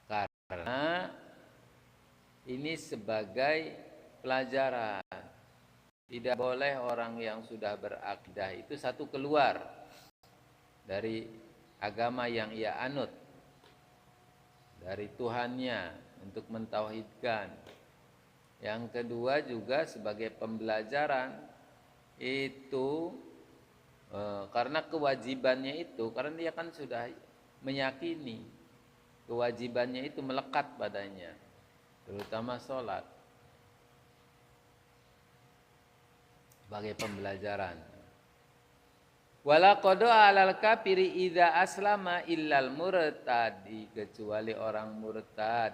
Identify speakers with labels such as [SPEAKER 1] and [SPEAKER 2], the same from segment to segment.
[SPEAKER 1] Karena ini sebagai pelajaran. Tidak boleh orang yang sudah berakidah itu satu keluar dari agama yang ia anut, dari Tuhannya untuk mentauhidkan. Yang kedua juga sebagai pembelajaran itu karena kewajibannya itu, karena dia kan sudah meyakini kewajibannya itu melekat padanya, terutama sholat, sebagai pembelajaran. Wala qada 'alal kafiri idza aslama illal murtadi, kecuali orang murtad,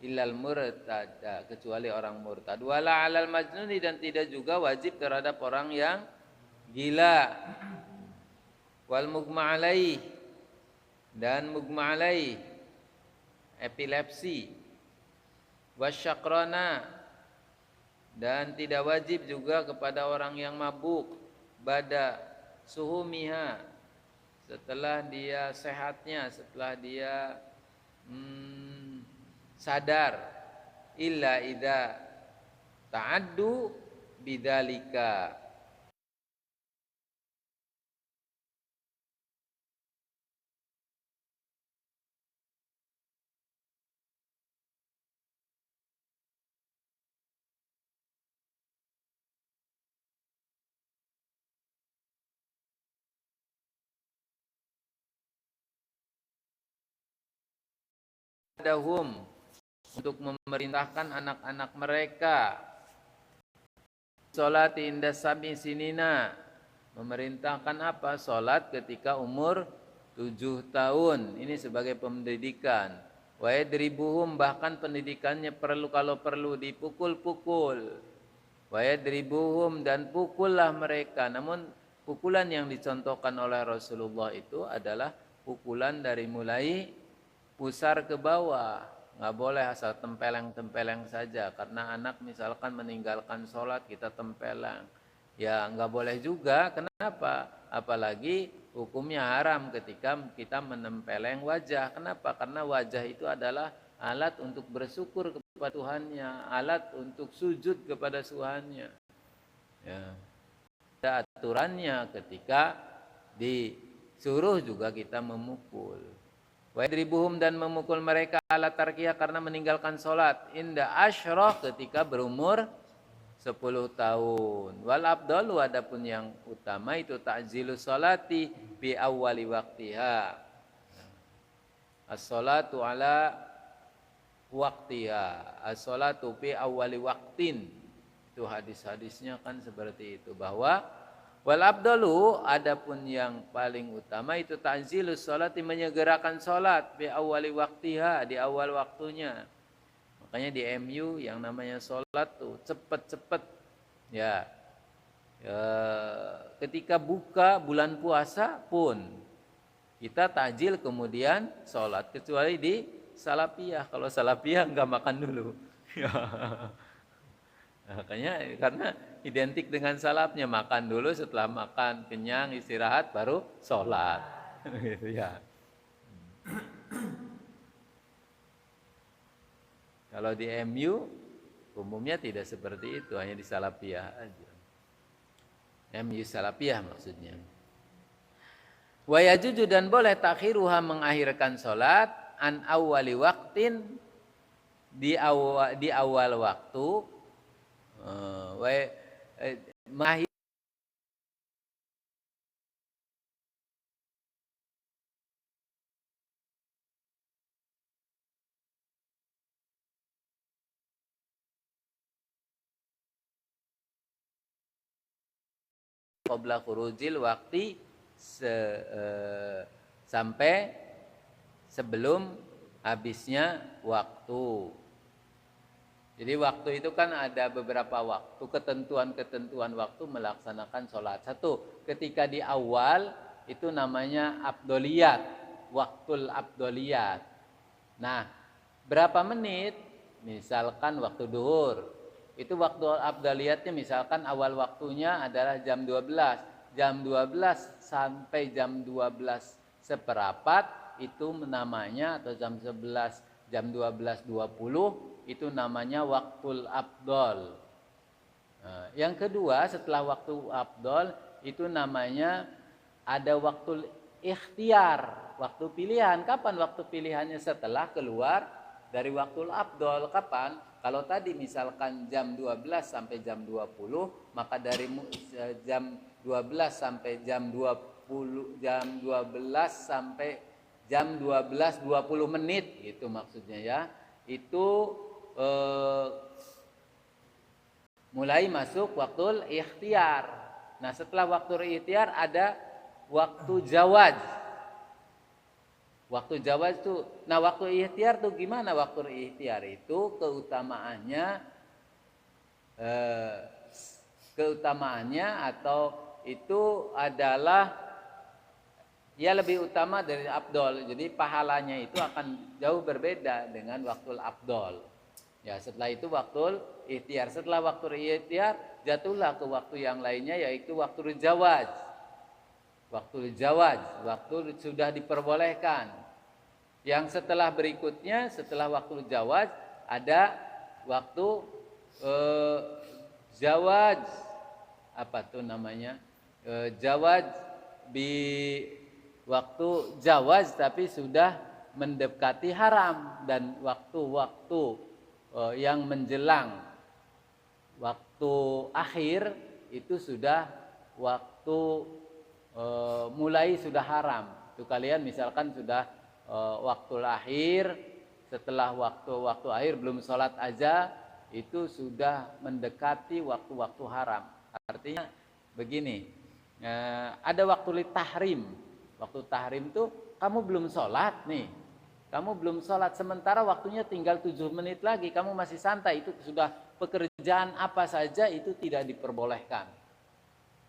[SPEAKER 1] illal murtada, kecuali orang murtad. Wala 'alal majnuni, dan tidak juga wajib terhadap orang yang gila. Wal mugma alaih, dan mugma alaih, epilepsi. Wasyakrana, dan tidak wajib juga kepada orang yang mabuk. Bada suhumiha, setelah dia sehatnya, setelah dia sadar. Illa idza ta'addu bidzalika, adahum, untuk memerintahkan anak-anak mereka salat inda sab'i sinina, memerintahkan apa? Salat ketika umur 7 tahun. Ini sebagai pendidikan. Wa yadribuhum, bahkan pendidikannya perlu, kalau perlu dipukul-pukul. Wa yadribuhum, dan pukullah mereka. Namun pukulan yang dicontohkan oleh Rasulullah itu adalah pukulan dari mulai pusar ke bawah. Nggak boleh asal tempeleng-tempeleng saja. Karena anak misalkan meninggalkan sholat kita tempeleng, ya nggak boleh juga. Kenapa? Apalagi hukumnya haram ketika kita menempeleng wajah. Kenapa? Karena wajah itu adalah alat untuk bersyukur kepada Tuhannya, alat untuk sujud kepada Tuhannya. Ya. Ada aturannya ketika disuruh juga kita memukul. Wa yadribuhum, dan memukul mereka ala tarkiyah, karena meninggalkan sholat. Inda asyrah, ketika berumur 10 tahun. Wal abdalu, adapun yang utama itu ta'zilu sholati bi awwali waqtiha. As-sholatu ala waqtiha, as-sholatu bi awwali waqtin. Itu hadis-hadisnya kan seperti itu, bahwa wal abdalu, adapun yang paling utama itu ta'zilus sholati, menyegerakan sholat bi awwali waqtiha, di awal waktunya. Makanya di MU yang namanya sholat tuh cepet-cepet ya. Ketika buka bulan puasa pun kita takjil kemudian sholat, kecuali di salafiyah. Kalau salafiyah nggak makan dulu. Makanya karena identik dengan salafnya, makan dulu, setelah makan kenyang istirahat baru sholat. Gitu ya. Kalau di MU umumnya tidak seperti itu, hanya di salafiyah aja. MU salafiyah maksudnya. Wa yajuju, dan boleh takhiruha, mengakhirkan sholat an awwali waktin, di awal waktu. Mengakhir qabla khurujil waktu, sampai sebelum habisnya waktu. Jadi waktu itu kan ada beberapa waktu, ketentuan-ketentuan waktu melaksanakan sholat. Satu, ketika di awal itu namanya abdoliyat, waktul abdoliyat. Nah, berapa menit? Misalkan waktu duhur, itu waktu abdoliyatnya misalkan awal waktunya adalah jam 12. Jam 12 sampai jam 12 seperempat itu namanya, atau jam 11 jam 12.20 itu namanya waktul afdol. Nah, yang kedua setelah waktu afdol itu namanya ada waktu ikhtiar, waktu pilihan. Kapan waktu pilihannya? Setelah keluar dari waktu afdol. Kapan? Kalau tadi misalkan jam 12 sampai jam 20, maka dari jam 12 sampai jam 20, jam 12 sampai jam 12.20 menit itu maksudnya ya. Itu mulai masuk waktu ikhtiar. Nah, setelah waktu ikhtiar ada waktu jawaz. Waktu jawaz itu, nah waktu ikhtiar tuh gimana? Waktu ikhtiar itu keutamaannya atau itu adalah ya lebih utama dari afdol. Jadi pahalanya itu akan jauh berbeda dengan waktu afdol. Ya, setelah itu waktu ikhtiar. Setelah waktu ikhtiar jatuhlah ke waktu yang lainnya yaitu waktu jawaz. Waktu jawaz, waktu sudah diperbolehkan. Yang setelah berikutnya, setelah waktu jawaz ada waktu jawaz, apa tuh namanya? Jawaz di waktu jawaz tapi sudah mendekati haram, dan waktu-waktu yang menjelang waktu akhir itu sudah waktu mulai sudah haram. Itu kalian misalkan sudah waktu akhir, setelah waktu akhir belum sholat aja itu sudah mendekati waktu-waktu haram. Artinya begini, ada waktu tahrim. Waktu tahrim tuh kamu belum sholat nih, kamu belum sholat, sementara waktunya tinggal 7 menit lagi, kamu masih santai, itu sudah pekerjaan apa saja itu tidak diperbolehkan.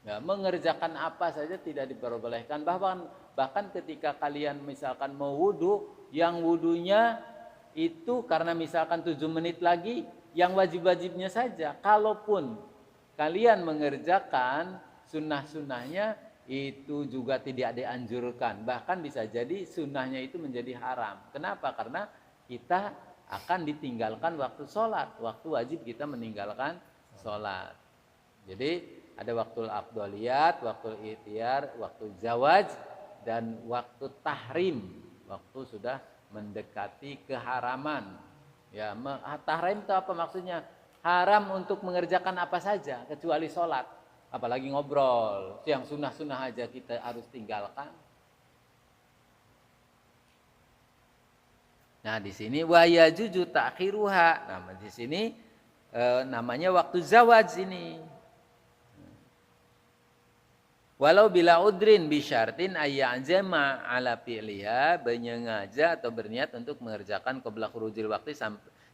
[SPEAKER 1] Ya, mengerjakan apa saja tidak diperbolehkan. Bahkan ketika kalian misalkan mau wudhu, yang wudhunya itu karena misalkan 7 menit lagi, yang wajib-wajibnya saja. Kalaupun kalian mengerjakan sunnah-sunnahnya itu juga tidak dianjurkan. Bahkan bisa jadi sunnahnya itu menjadi haram. Kenapa? Karena kita akan ditinggalkan waktu sholat. Waktu wajib kita meninggalkan sholat. Jadi ada waktu afdoliyat, waktu ikhtiar, waktu jawaz, dan waktu tahrim. Waktu sudah mendekati keharaman. Ya, tahrim itu apa maksudnya? Haram untuk mengerjakan apa saja kecuali sholat. Apalagi ngobrol. Yang sunnah-sunnah aja kita harus tinggalkan. Nah, di sini wa yajuju ta'khiruha. Nah, di sini namanya waktu zawaj ini. Walau bila udrin bisyartin ayya'zama ala fi'liha, menyengaja atau berniat untuk mengerjakan qabla khurujil waktu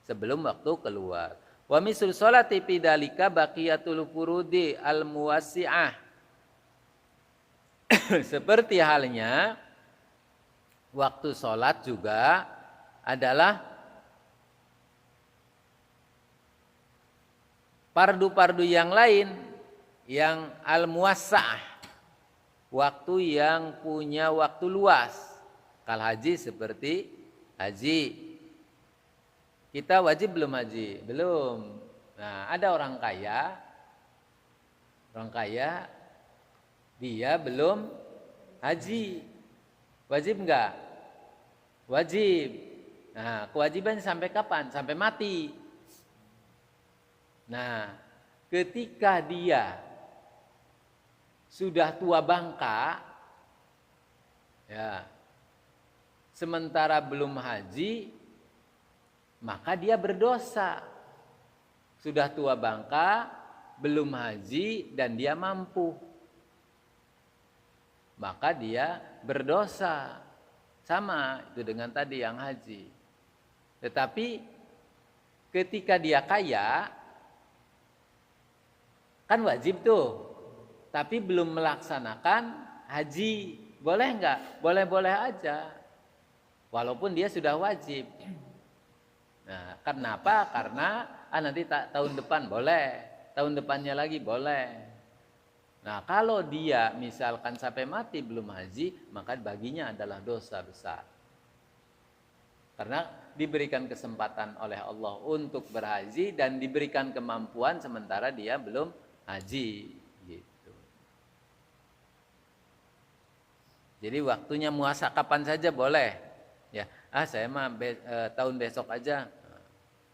[SPEAKER 1] sebelum waktu keluar. Wa misal sholati fi dzalika baqiyatul furudi al muwassi'ah. Seperti halnya waktu sholat juga adalah fardu-fardu yang lain yang al muwassa'ah, waktu yang punya waktu luas. Kal haji seperti haji. Kita wajib belum haji? Belum. Nah, ada orang kaya dia belum haji. Wajib enggak? Wajib. Nah, kewajibannya sampai kapan? Sampai mati. Nah, ketika dia sudah tua bangka, ya, sementara belum haji, maka dia berdosa. Sudah tua bangka, belum haji, dan dia mampu, maka dia berdosa. Sama itu dengan tadi yang haji. Tetapi ketika dia kaya, kan wajib tuh, tapi belum melaksanakan haji, boleh enggak? Boleh-boleh aja, walaupun dia sudah wajib. Nah, kenapa? Karena nanti tahun depan boleh, tahun depannya lagi boleh. Nah, kalau dia misalkan sampai mati belum haji, maka baginya adalah dosa besar. Karena diberikan kesempatan oleh Allah untuk berhaji dan diberikan kemampuan sementara dia belum haji gitu. Jadi waktunya muasa kapan saja boleh. Ya, saya mah tahun besok aja.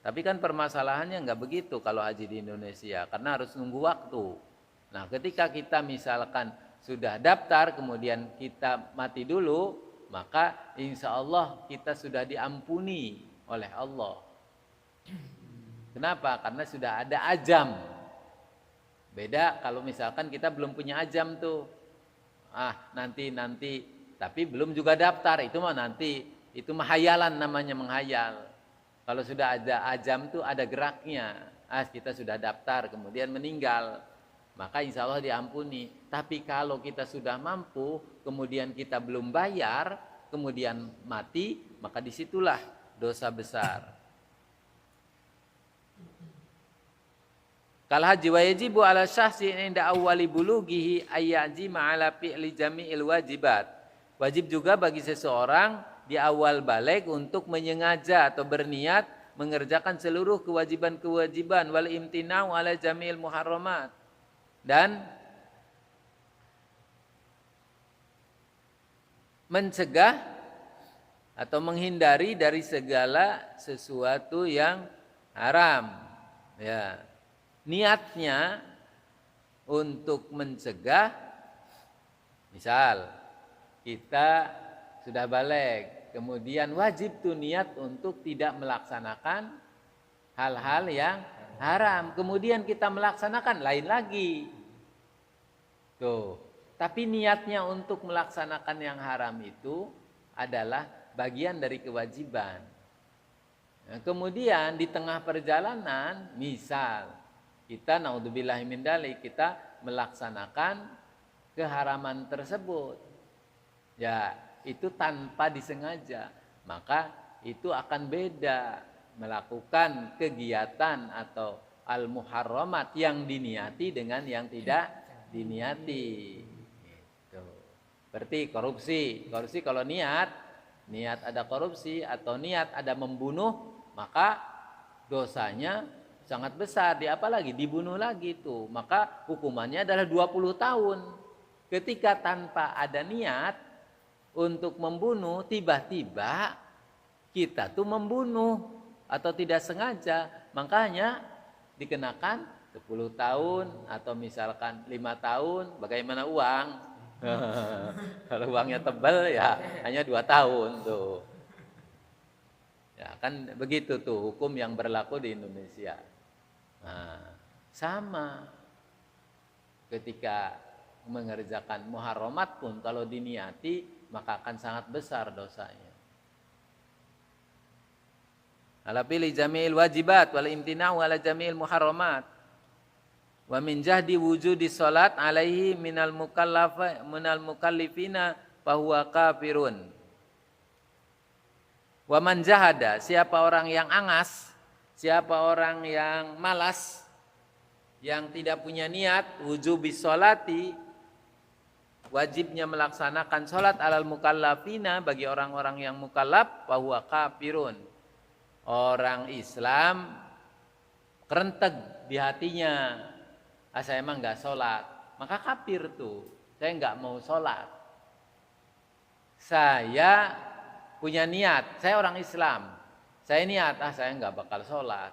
[SPEAKER 1] Tapi kan permasalahannya nggak begitu kalau haji di Indonesia, karena harus nunggu waktu. Nah, ketika kita misalkan sudah daftar, kemudian kita mati dulu, maka insya Allah kita sudah diampuni oleh Allah. Kenapa? Karena sudah ada ajam. Beda kalau misalkan kita belum punya ajam tuh. Nanti, tapi belum juga daftar, itu mah nanti. Itu menghayalan namanya, menghayal. Kalau sudah ada ajam tuh ada geraknya. Kita sudah daftar kemudian meninggal, maka insya Allah diampuni. Tapi kalau kita sudah mampu kemudian kita belum bayar kemudian mati, maka disitulah dosa besar. Kal haji wa yajibu ala syahsi inda awwali bulughihi ayyajima ala fi'li jami'il wajibat. Wajib juga bagi seseorang di awal balik untuk menyengaja atau berniat mengerjakan seluruh kewajiban-kewajiban wal imtina'u ala jami'il muharramat, dan mencegah atau menghindari dari segala sesuatu yang haram. Ya. Niatnya untuk mencegah, misal kita sudah balik, kemudian wajib tuh niat untuk tidak melaksanakan hal-hal yang haram. Kemudian kita melaksanakan, lain lagi. Tuh. Tapi niatnya untuk melaksanakan yang haram itu adalah bagian dari kewajiban. Nah, kemudian di tengah perjalanan, misal kita naudzubillahi min dzalik, kita melaksanakan keharaman tersebut. Ya, itu tanpa disengaja, maka itu akan beda melakukan kegiatan atau al-muharramat yang diniati dengan yang tidak diniati. Gitu. Berarti korupsi kalau niat ada korupsi atau niat ada membunuh, maka dosanya sangat besar. Apalagi dibunuh lagi itu, maka hukumannya adalah 20 tahun. Ketika tanpa ada niat untuk membunuh, tiba-tiba kita tuh membunuh atau tidak sengaja, makanya dikenakan 10 tahun atau misalkan 5 tahun. Bagaimana uang? Kalau uangnya tebal ya hanya 2 tahun tuh. Ya kan begitu tuh hukum yang berlaku di Indonesia. Nah, sama ketika mengerjakan muharramat pun kalau diniati maka akan sangat besar dosanya. Ala pilih jami'il wajibat wal imtina'u ala jami'il muharramat. Wa min jahdi wujudi salat alaihi minal mukallifina fahuwa kafirun. Wa man jahada, siapa orang yang angas, siapa orang yang malas, yang tidak punya niat wujubi sholati, wajibnya melaksanakan sholat alal mukallafina bagi orang-orang yang mukallaf, fahuwa kafirun. Orang Islam kerentek di hatinya, saya emang nggak sholat, maka kafir tuh. Saya nggak mau sholat. Saya punya niat, saya orang Islam, saya niat, saya nggak bakal sholat.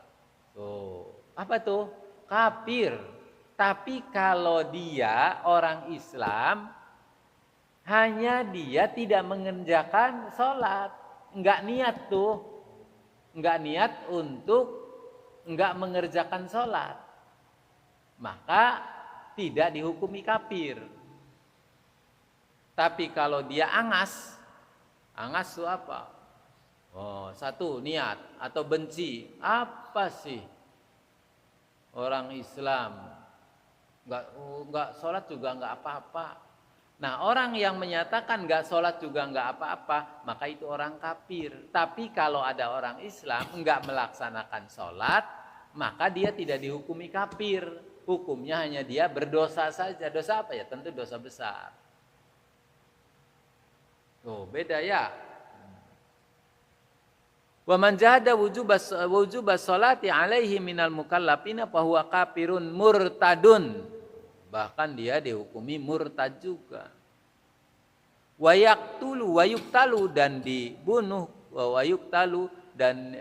[SPEAKER 1] Tuh, apa tuh? Kafir. Tapi kalau dia orang Islam, hanya dia tidak mengerjakan sholat, nggak niat tuh, nggak niat untuk nggak mengerjakan sholat, maka tidak dihukumi kafir. Tapi kalau dia angas itu apa? Satu niat atau benci, apa sih orang Islam nggak sholat juga nggak apa-apa. Nah, orang yang menyatakan nggak sholat juga nggak apa-apa, maka itu orang kafir. Tapi kalau ada orang Islam nggak melaksanakan sholat, maka dia tidak dihukumi kafir. Hukumnya hanya dia berdosa saja. Dosa apa ya? Tentu dosa besar. Tuh, beda ya. Wa man jahada wujubas sholati alaihi minal mukallafina fa huwa kafirun murtadun. Bahkan dia dihukumi murtad juga. Wa yuktalu dan dibunuh, wa yuktalu dan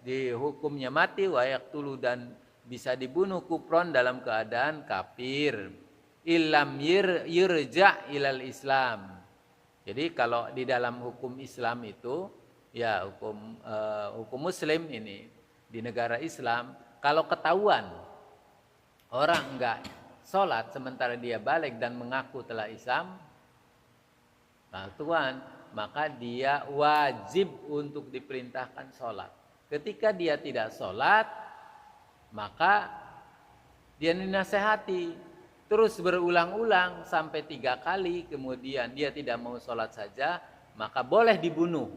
[SPEAKER 1] dihukumnya mati, wa yaktulu dan bisa dibunuh kufron dalam keadaan kafir. Illam yurja ilal Islam. Jadi kalau di dalam hukum Islam itu, ya hukum Muslim ini di negara Islam, kalau ketahuan orang enggak sholat sementara dia balik dan mengaku telah Islam, Tuhan, maka dia wajib untuk diperintahkan sholat. Ketika dia tidak sholat, maka dia dinasehati. Terus berulang-ulang sampai 3 kali, kemudian dia tidak mau sholat saja, maka boleh dibunuh.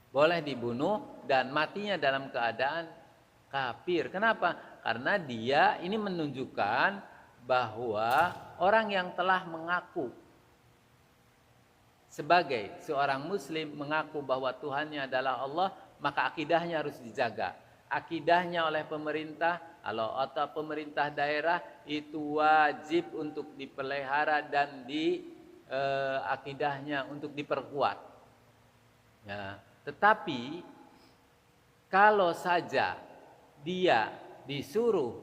[SPEAKER 1] Boleh dibunuh dan matinya dalam keadaan kafir. Kenapa? Karena dia ini menunjukkan bahwa orang yang telah mengaku sebagai seorang muslim, mengaku bahwa Tuhannya adalah Allah, maka akidahnya harus dijaga. Akidahnya oleh pemerintah atau pemerintah daerah itu wajib untuk dipelihara dan akidahnya untuk diperkuat. Ya, tetapi kalau saja dia disuruh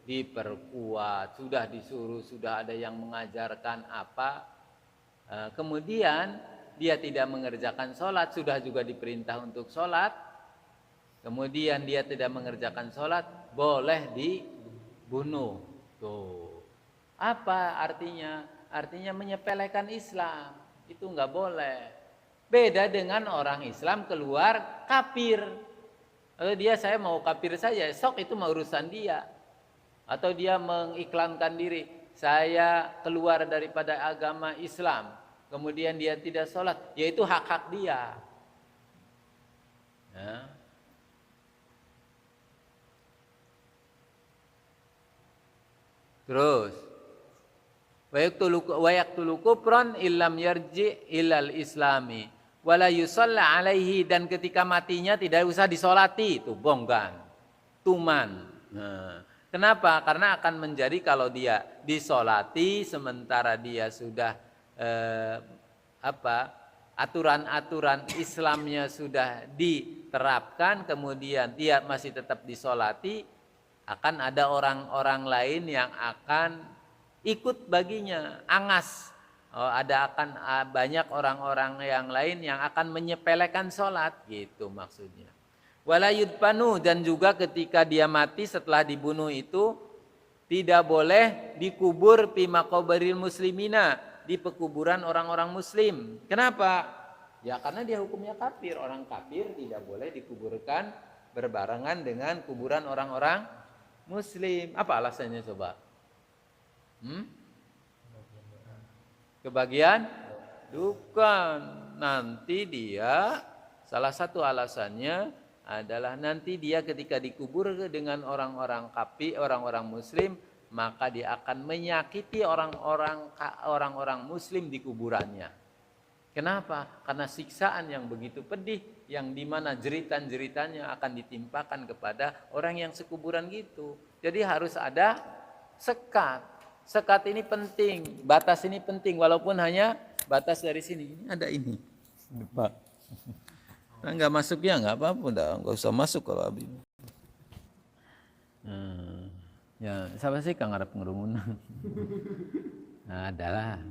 [SPEAKER 1] diperkuat, sudah ada yang mengajarkan apa, kemudian dia tidak mengerjakan sholat, sudah juga diperintah untuk sholat, kemudian dia tidak mengerjakan sholat, boleh dibunuh. Tuh. Apa artinya? Artinya menyepelekan Islam. Itu nggak boleh. Beda dengan orang Islam keluar kafir. Kalau dia saya mau kafir saja, sok itu mau urusan dia. Atau dia mengiklankan diri, saya keluar daripada agama Islam. Kemudian dia tidak sholat, yaitu hak-hak dia. Ya. Terus wa yaqtulu kufran illam yarji ilal islami wala yusalla alaihi, dan ketika matinya tidak usah disolati, itu bonggan, tuman. Nah, kenapa? Karena akan menjadi kalau dia disolati sementara dia sudah aturan-aturan Islamnya sudah diterapkan, kemudian dia masih tetap disolati, akan ada orang-orang lain yang akan ikut baginya, angas. Akan banyak orang-orang yang lain yang akan menyepelekan sholat, gitu maksudnya. Wala yudfanu, dan juga ketika dia mati setelah dibunuh itu tidak boleh dikubur fi maqabaril muslimina, di pekuburan orang-orang muslim. Kenapa? Ya karena dia hukumnya kafir. Orang kafir tidak boleh dikuburkan berbarengan dengan kuburan orang-orang muslim. Apa alasannya coba? Kebagian? Bukan. Nanti dia, salah satu alasannya adalah nanti dia ketika dikubur dengan orang-orang kafir, orang-orang muslim, maka dia akan menyakiti orang-orang muslim di kuburannya. Kenapa? Karena siksaan yang begitu pedih, yang dimana jeritan-jeritannya akan ditimpakan kepada orang yang sekuburan gitu. Jadi harus ada sekat. Sekat ini penting, batas ini penting, walaupun hanya batas dari sini. Ini ada ini. Pak. Nah, nggak masuk ya nggak apa-apa, nggak usah masuk kalau Habib. Ya, siapa sih kang ngarep ngerumunan? Nah, adalah.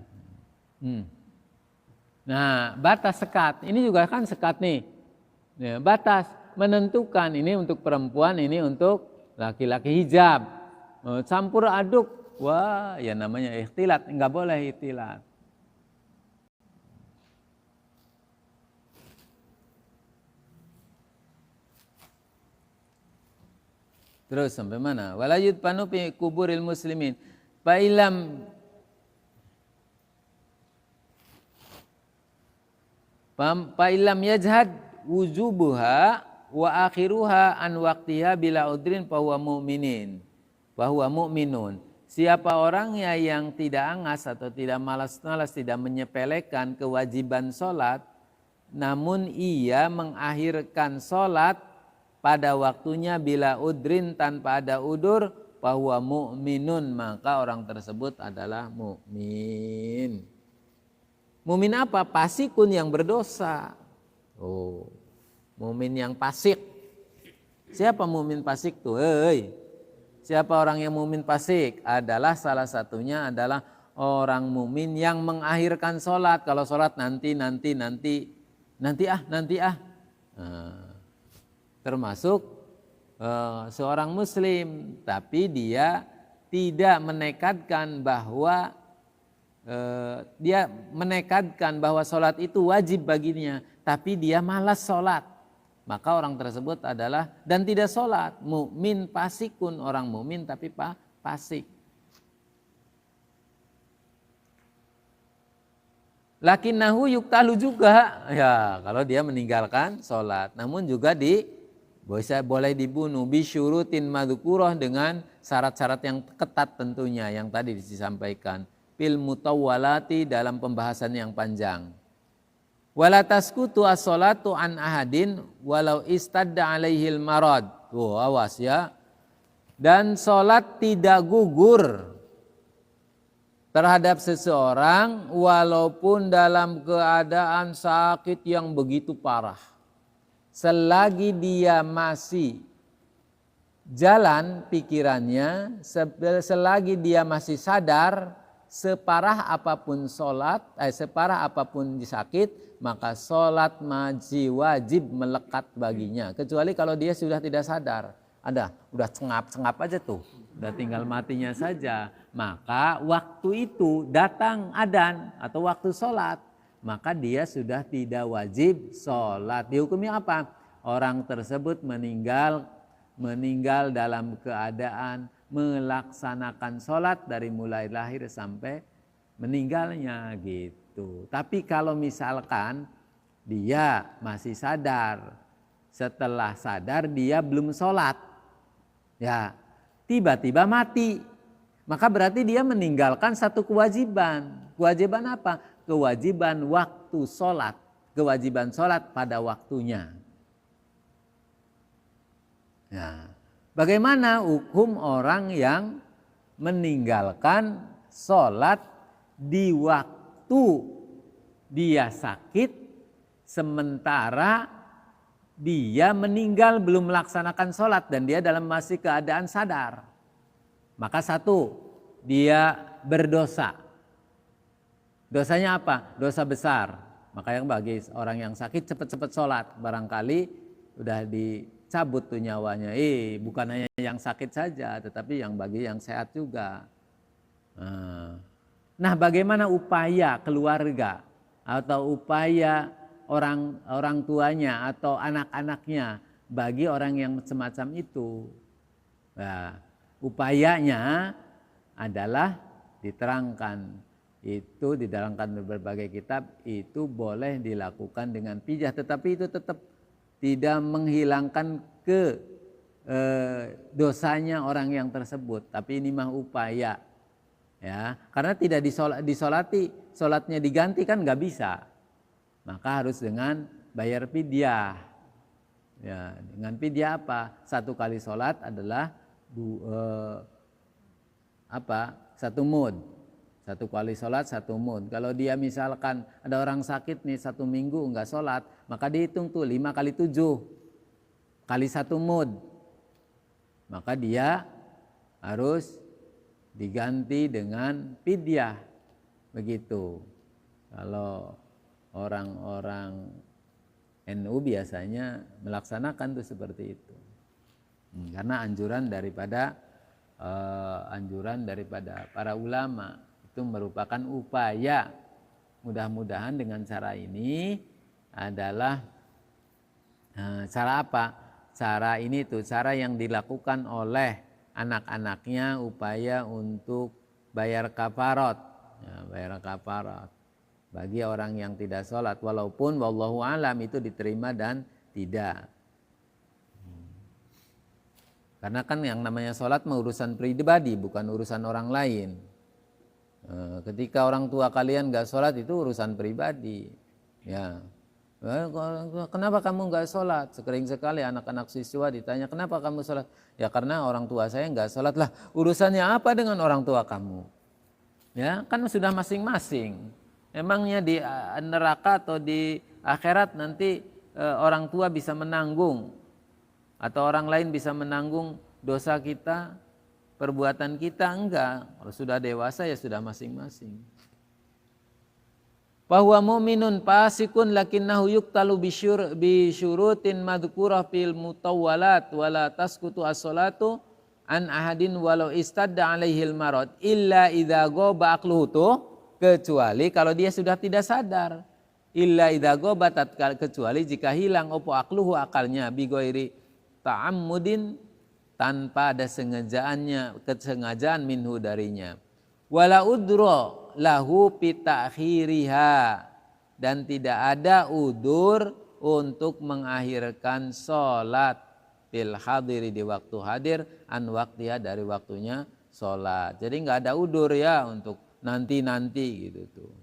[SPEAKER 1] Nah, batas sekat. Ini juga kan sekat nih. Ya, batas menentukan ini untuk perempuan, ini untuk laki-laki hijab. Campur aduk. Wah, ya namanya ikhtilat. Enggak boleh ikhtilat. Terus sampai mana? Wala yudfanu fi kuburil muslimin. Fa ilam yajhad wujubuha wa akhiruha an waqtiha bila udrin fa huwa mu'minin. Fa huwa mu'minun. Siapa orangnya yang tidak angas atau tidak malas-malas, tidak menyepelekan kewajiban sholat, namun ia mengakhirkan sholat pada waktunya bila udrin tanpa ada udur, bahwa mu'minun, maka orang tersebut adalah mukmin. Mukmin apa? Pasikun, yang berdosa. Oh, mukmin yang fasik. Siapa mukmin fasik tuh? Siapa orang yang mukmin fasik? Adalah salah satunya adalah orang mukmin yang mengakhirkan sholat. Kalau sholat nanti. Termasuk seorang muslim, tapi dia tidak menekadkan bahwa dia menekadkan bahwa sholat itu wajib baginya, tapi dia malas sholat, maka orang tersebut adalah dan tidak sholat, mukmin fasikun, orang mukmin tapi fasik. Lakinnahu yuktalu juga, ya kalau dia meninggalkan sholat, namun juga boleh dibunuh bisyurutin madzukurah, dengan syarat-syarat yang ketat tentunya yang tadi disampaikan fil mutawwalati, dalam pembahasan yang panjang. Wala tasqutu as-sholatu an ahadin walau istadda alaihil marad. Awas ya. Dan sholat tidak gugur terhadap seseorang walaupun dalam keadaan sakit yang begitu parah. Selagi dia masih jalan pikirannya, selagi dia masih sadar, separah apapun sholat, separah apapun sakit, maka sholat wajib melekat baginya. Kecuali kalau dia sudah tidak sadar, udah cengap aja tuh, udah tinggal matinya saja. Maka waktu itu datang adzan atau waktu sholat, maka dia sudah tidak wajib sholat. Dihukumnya apa? Orang tersebut meninggal dalam keadaan melaksanakan sholat dari mulai lahir sampai meninggalnya gitu. Tapi kalau misalkan dia masih sadar, setelah sadar dia belum sholat, ya tiba-tiba mati, maka berarti dia meninggalkan satu kewajiban. Kewajiban apa? Kewajiban waktu sholat, kewajiban sholat pada waktunya. Nah, bagaimana hukum orang yang meninggalkan sholat di waktu dia sakit, sementara dia meninggal belum melaksanakan sholat dan dia dalam masih keadaan sadar? Maka satu, dia berdosa. Dosanya apa? Dosa besar. Makanya bagi orang yang sakit cepat-cepat sholat. Barangkali udah dicabut tuh nyawanya. Bukan hanya yang sakit saja, tetapi yang bagi yang sehat juga. Nah, bagaimana upaya keluarga atau upaya orang tuanya atau anak-anaknya bagi orang yang semacam itu? Nah, upayanya adalah diterangkan. Itu diterangkan di berbagai kitab, itu boleh dilakukan dengan pijah, tetapi itu tetap tidak menghilangkan dosanya orang yang tersebut. Tapi ini mah upaya, ya, karena tidak disolati, sholatnya diganti kan nggak bisa, maka harus dengan bayar pidyah. Ya, dengan pidyah apa? Satu kali sholat adalah satu mud. Satu kali sholat satu mud. Kalau dia misalkan ada orang sakit nih 1 minggu enggak sholat, maka dihitung tuh 5 kali 7 kali 1 mud. Maka dia harus diganti dengan pidyah. Begitu. Kalau orang-orang NU biasanya melaksanakan tuh seperti itu. Karena anjuran daripada para ulama. Itu merupakan upaya. Mudah-mudahan dengan cara ini adalah cara apa? Cara ini tuh cara yang dilakukan oleh anak-anaknya, upaya untuk bayar kafarat, ya, bayar kafarat bagi orang yang tidak sholat, walaupun wallahu alam itu diterima dan tidak. Karena kan yang namanya sholat mah urusan pribadi, bukan urusan orang lain. Ketika orang tua kalian gak sholat itu urusan pribadi, ya. Kenapa kamu nggak sholat? Sering sekali anak-anak siswa ditanya, kenapa kamu sholat? Ya karena orang tua saya nggak sholat. Lah urusannya apa dengan orang tua kamu? Ya kan sudah masing-masing. Emangnya di neraka atau di akhirat nanti orang tua bisa menanggung atau orang lain bisa menanggung dosa kita, perbuatan kita? Enggak. Kalau sudah dewasa ya sudah masing-masing. Bahwa mu'minun fasikun lakinnahu yuktalu bisyurutin madhkurah fil mutawwalat wala tasqutu as-salatu an ahadin walau istadda alaihil marad illa idza ghaba aqluhu, kecuali kalau dia sudah tidak sadar. Illa idza ghaba, kecuali jika hilang opo aqluhu, akalnya, bi ghairi ta'ammudin, tanpa ada kesengajaan minhu darinya. Wala udra lahu pitakhiriha, dan tidak ada udur untuk mengakhirkan sholat fil hadiri, di waktu hadir, an waktiha, dari waktunya sholat. Jadi nggak ada udur ya untuk nanti gitu tuh.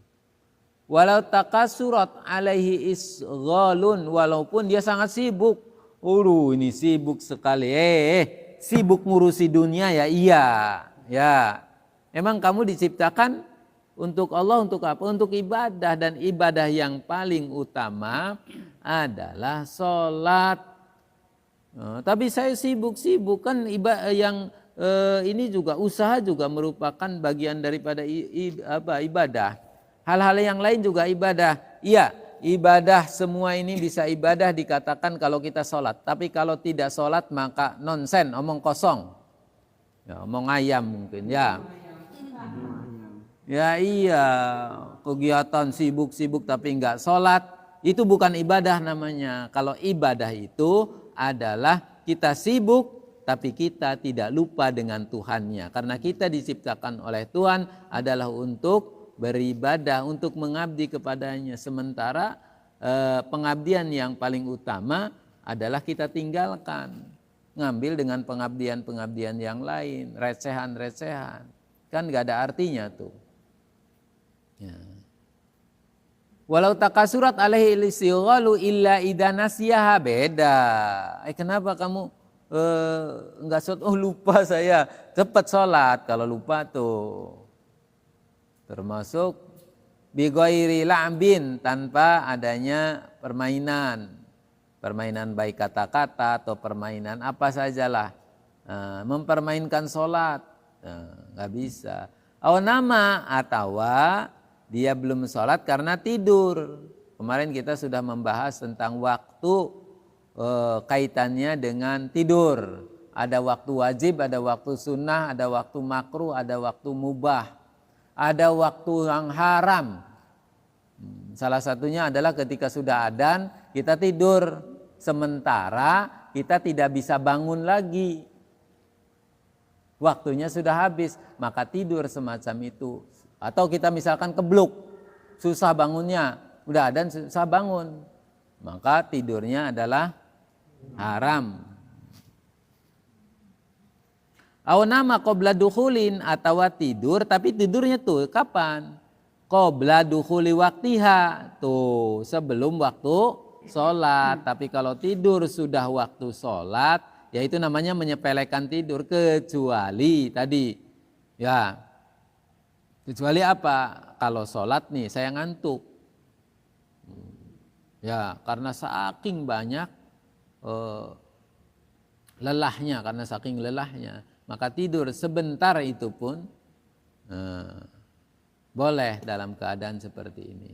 [SPEAKER 1] Walau takasurat alaihi isghalun, walaupun dia sangat sibuk. Ini sibuk sekali. Sibuk ngurusi dunia ya, iya ya. Emang kamu diciptakan untuk Allah, untuk apa? Untuk ibadah, dan ibadah yang paling utama adalah sholat. Tapi saya sibuk kan ini juga usaha juga merupakan bagian daripada ibadah. Hal-hal yang lain juga ibadah. Iya, ibadah semua ini bisa ibadah dikatakan kalau kita sholat. Tapi kalau tidak sholat maka nonsen, omong kosong. Ya, omong ayam mungkin ya. Ya iya, kegiatan sibuk tapi enggak sholat, itu bukan ibadah namanya. Kalau ibadah itu adalah kita sibuk tapi kita tidak lupa dengan Tuhannya. Karena kita diciptakan oleh Tuhan adalah untuk beribadah, untuk mengabdi kepadanya. Sementara pengabdian yang paling utama adalah kita tinggalkan, ngambil dengan pengabdian yang lain, recehan. Kan gak ada artinya tuh. Ya. Walau takasurat alaihi lisighalu illa idanasyaha, beda. Kenapa kamu enggak sholat? Lupa saya, cepat sholat. Kalau lupa tuh termasuk bi ghairi la'bin, tanpa adanya permainan baik kata-kata atau permainan apa sajalah, mempermainkan sholat nggak bisa. Nama atau dia belum sholat karena tidur. Kemarin kita sudah membahas tentang waktu kaitannya dengan tidur. Ada waktu wajib, ada waktu sunnah, ada waktu makruh, ada waktu mubah, ada waktu yang haram. Salah satunya adalah ketika sudah adzan kita tidur, sementara kita tidak bisa bangun lagi. Waktunya sudah habis, maka tidur semacam itu. Atau kita misalkan kebluk, susah bangunnya, udah adzan susah bangun, maka tidurnya adalah haram. Aw nama qabla dukhulin, atau tidur tapi tidurnya tuh kapan? Qabla dukhuli waktiha, tuh sebelum waktu sholat. Tapi kalau tidur sudah waktu sholat, ya itu namanya menyepelekan tidur. Kecuali tadi ya, kecuali apa? Kalau sholat nih saya ngantuk ya, karena saking banyak lelahnya, maka tidur sebentar itu pun boleh dalam keadaan seperti ini.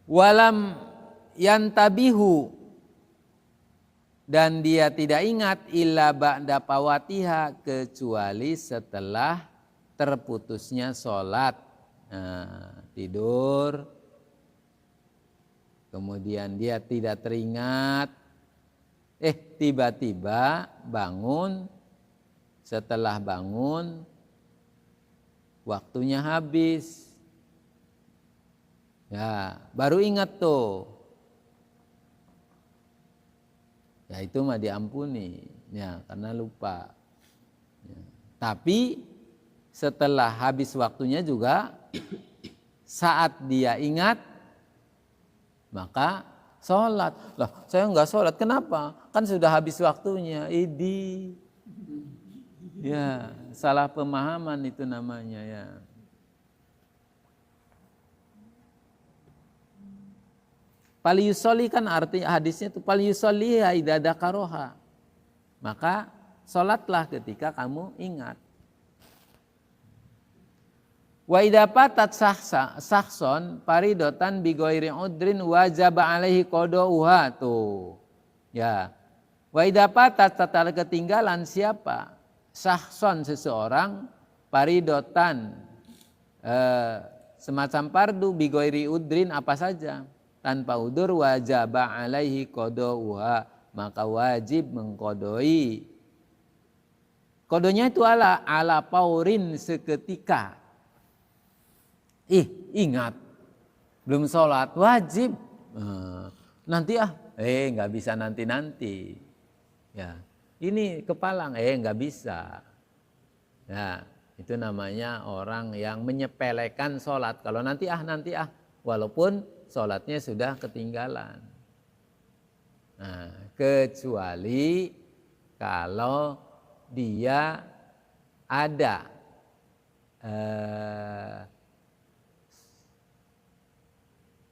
[SPEAKER 1] Walam yantabihu, dan dia tidak ingat illa ba'da fawatiha, kecuali setelah terputusnya sholat. Tidur, kemudian dia tidak teringat, tiba-tiba bangun, setelah bangun waktunya habis. Ya, baru ingat tuh. Ya itu mah diampuni ya, karena lupa. Ya. Tapi setelah habis waktunya juga saat dia ingat maka sholat. Lah, saya enggak sholat, kenapa? Kan sudah habis waktunya. Ya, salah pemahaman itu namanya ya. Paliyusoli kan arti hadisnya itu paliyusoli idza dzakaroha. Maka sholatlah ketika kamu ingat. Wa idza patat sahson faridotan bi ghairi udrin wajaba alaihi qada'uha tuh. Ya. Wa idza patat tatkala ketinggalan siapa? Sahson seseorang faridotan semacam fardu bi ghairi udrin apa saja tanpa udur wajaba alaihi qada'uha maka wajib mengkodoi. Kodonya itu ala paurin seketika. Ingat belum sholat wajib. Nanti nggak bisa nanti. Ya, ini kepalang nggak bisa. Ya, itu namanya orang yang menyepelekan sholat. Kalau nanti walaupun sholatnya sudah ketinggalan. Nah, kecuali kalau dia ada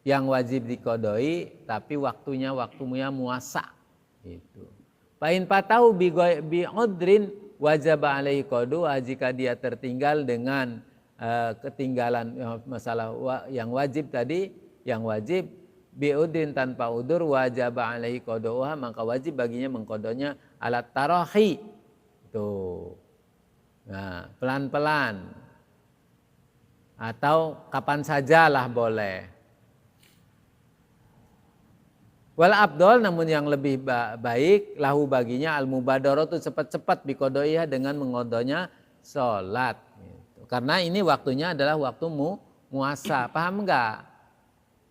[SPEAKER 1] yang wajib dikodoi tapi waktunya muasa itu. Pain patau bi udrin wajib alaihi qadua jika dia tertinggal dengan ketinggalan masalah yang wajib tadi, yang wajib bi udrin tanpa udur wajib alaihi qadua maka wajib baginya mengkodonya alat tarahi. Tuh. Nah, pelan-pelan atau kapan sajalah boleh. Wal abdol namun yang lebih baik lahu baginya al mubadarah itu cepat-cepat biqodaiha dengan mengodonya sholat. Gitu. Karena ini waktunya adalah waktu muasa, paham enggak?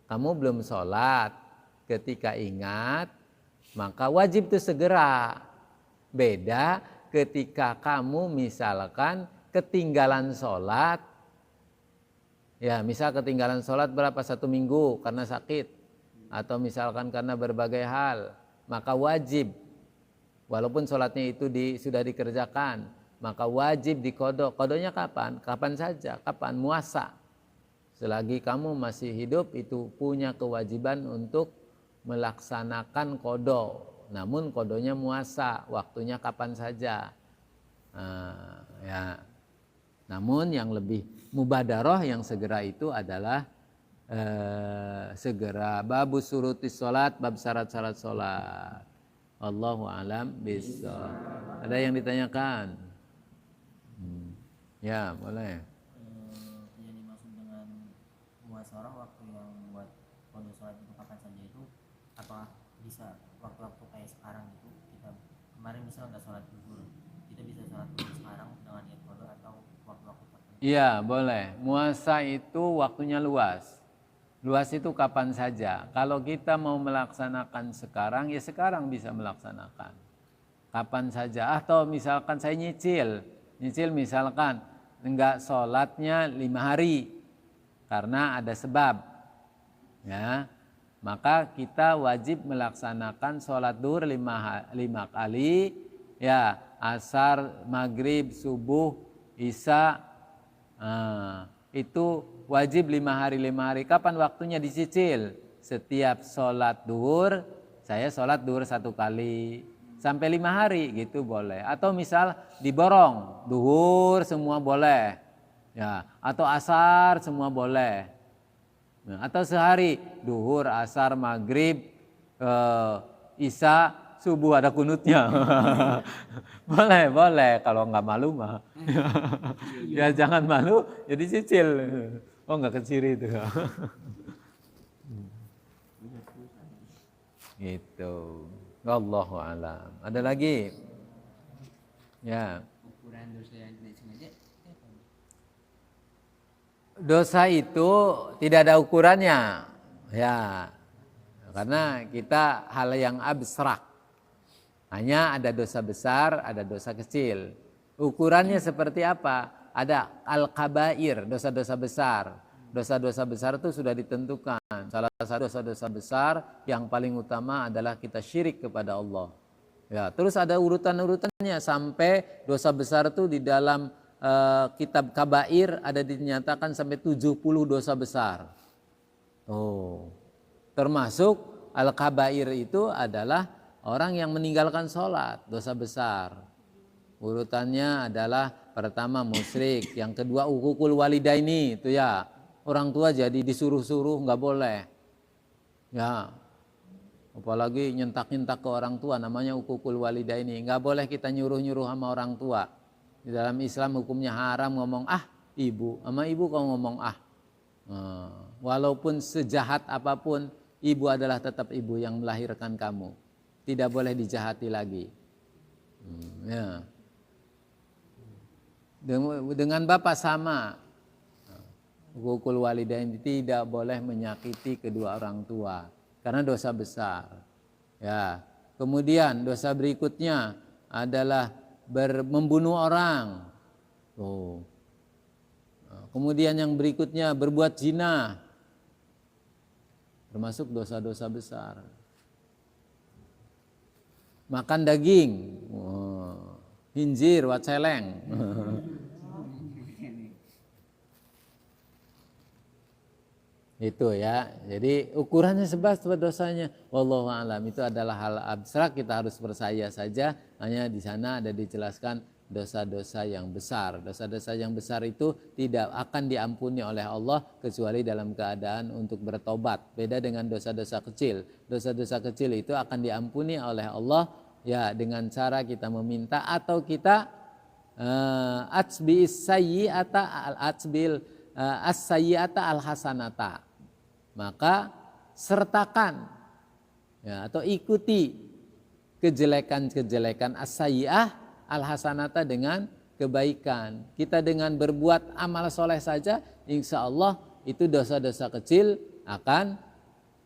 [SPEAKER 1] Kamu belum sholat, ketika ingat maka wajib itu segera. Beda ketika kamu misalkan ketinggalan sholat, ya misal ketinggalan sholat berapa 1 minggu karena sakit. Atau misalkan karena berbagai hal, maka wajib, walaupun sholatnya itu sudah dikerjakan, maka wajib dikodok. Kodonya kapan? Kapan saja, kapan? Muasa. Selagi kamu masih hidup itu punya kewajiban untuk melaksanakan kodok. Namun kodonya muasa, waktunya kapan saja. Ya. Namun yang lebih mubadarah yang segera itu adalah segera babus surutis sholat, bab syarat-syarat sholat. Allahu a'lam bishawab. Ada yang ditanyakan? Ya boleh.
[SPEAKER 2] Yang dimaksud dengan muasa orang waktu yang buat qada sholat itu kapan saja itu apa bisa waktu-waktu kayak sekarang itu kita kemarin bisa nggak sholat zuhur, kita bisa sholat zuhur sekarang dengan niat qada atau waktu-waktu tertentu?
[SPEAKER 1] Iya boleh. Muasa itu waktunya luas. Luas itu kapan saja. Kalau kita mau melaksanakan sekarang, ya sekarang bisa melaksanakan. Kapan saja. Atau misalkan saya nyicil misalkan enggak sholatnya 5 hari karena ada sebab. Ya, maka kita wajib melaksanakan sholat duhur 5 kali. Ya, asar, maghrib, subuh, isya. Itu wajib 5 hari. Kapan waktunya dicicil? Setiap sholat duhur, saya sholat duhur 1 kali. Sampai 5 hari gitu boleh. Atau misal diborong, duhur semua boleh. Ya, atau asar semua boleh. Nah, atau sehari, duhur, asar, maghrib, isya, subuh ada kunutnya. boleh. Kalau nggak malu mah. Ya jangan malu, jadi cicil. Oh nggak keciri itu. Gitu. Wallahu a'lam. Ada lagi? Ya.
[SPEAKER 2] Ukuran dosa yang tidak sengaja
[SPEAKER 1] Dosa itu tidak ada ukurannya. Ya. Karena kita hal yang abstrak. Hanya ada dosa besar, ada dosa kecil. Ukurannya seperti apa? ada al-kabair, dosa-dosa besar. Dosa-dosa besar itu sudah ditentukan. Salah satu dosa-dosa besar yang paling utama adalah kita syirik kepada Allah. Ya, terus ada urutan-urutannya sampai dosa besar itu di dalam kitab kabair ada dinyatakan sampai 70 dosa besar. Oh. Termasuk al-kabair itu adalah orang yang meninggalkan sholat, dosa besar. Urutannya adalah pertama musyrik, yang kedua uququl walidaini, itu ya orang tua jadi disuruh-suruh nggak boleh, ya apalagi nyentak-nyentak ke orang tua, namanya uququl walidaini. Nggak boleh kita nyuruh-nyuruh sama orang tua. Di dalam Islam hukumnya haram ngomong ibu, sama ibu kau ngomong walaupun sejahat apapun, ibu adalah tetap ibu yang melahirkan kamu, tidak boleh dijahati lagi. Ya. Dengan bapak sama, uququl walidain, tidak boleh menyakiti kedua orang tua karena dosa besar. Ya. Kemudian dosa berikutnya adalah membunuh orang. Oh. Kemudian yang berikutnya berbuat zina, termasuk dosa-dosa besar. Makan daging, hinjir, waceleng. Itu ya. Jadi ukurannya sebab dosanya. Wallahu a'lam. Itu adalah hal abstrak, kita harus percaya saja. Hanya di sana ada dijelaskan dosa-dosa yang besar. Dosa-dosa yang besar itu tidak akan diampuni oleh Allah kecuali dalam keadaan untuk bertobat. Beda dengan dosa-dosa kecil. Dosa-dosa kecil itu akan diampuni oleh Allah ya dengan cara kita meminta atau kita atsbi'is sayyi'ata as-sayyi'ata al-hasanata. Maka sertakan ya, atau ikuti kejelekan-kejelekan as-sayyi'ah al-hasanata dengan kebaikan. Kita dengan berbuat amal soleh saja, insya Allah itu dosa-dosa kecil akan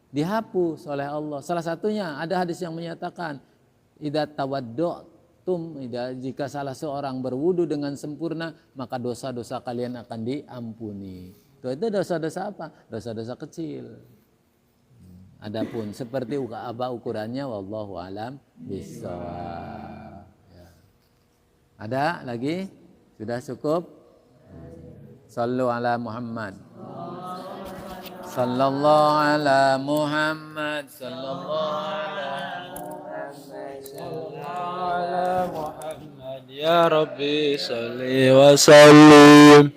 [SPEAKER 1] dihapus oleh Allah. Salah satunya ada hadis yang menyatakan, idza tawaddu'tum, jika salah seorang berwudu dengan sempurna, maka dosa-dosa kalian akan diampuni. Itu dosa-dosa apa? Dosa-dosa kecil. Adapun seperti apa ukurannya, wallahu alam bishawab. Ya. Ada lagi? Sudah cukup? Sallu ala Muhammad. Sallallahu ala Muhammad. Sallallahu ala Muhammad.
[SPEAKER 3] Sallallahu ala Muhammad. Ya Rabbi salli wa sallim.